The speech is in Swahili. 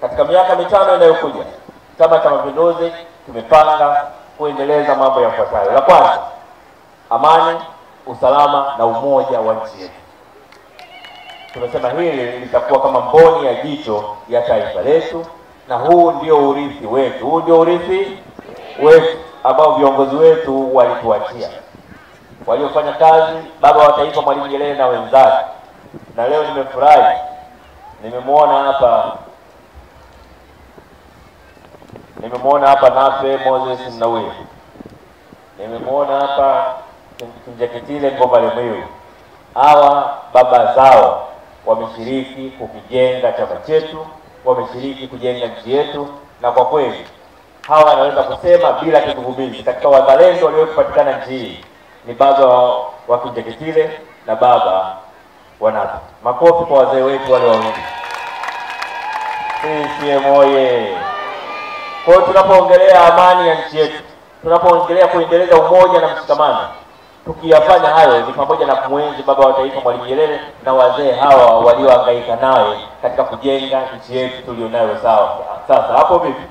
Katika miaka mitano inayokuja, Chama cha Mapinduzi tumepanga kuendeleza mambo yafuatayo. La kwanza, amani, usalama na umoja wa nchi yetu. Tunasema hili litakuwa kama mboni ya jicho ya taifa letu, na huu ndio urithi wetu. Huu ndio urithi wetu ambao viongozi wetu walituachia, waliofanya kazi, baba wa taifa Mwalimu Nyerere na wenzake. Na leo nimefurahi, nimemwona hapa Nape Moses Mnauye, nimemwona hapa Kinjeketile Ngoma Lemwiu. Hawa baba zao wameshiriki kukijenga chama chetu, wameshiriki kujenga nchi yetu, na kwa kweli hawa wanaweza kusema bila kigugumizi, katika wazalendo waliokupatikana nchi hii ni baba wa Kinjeketile na baba wa Nape. Makofi kwa wazee wetu wale wawili. CCM oye! Kwa hiyo tunapoongelea amani ya nchi yetu, tunapoongelea kuendeleza umoja na mshikamano, tukiyafanya hayo ni pamoja na kumwenzi baba wa taifa Mwalimu Nyerere na wazee hawa waliohangaika naye katika kujenga nchi yetu tulionayo. Sawa. Sasa hapo vipi?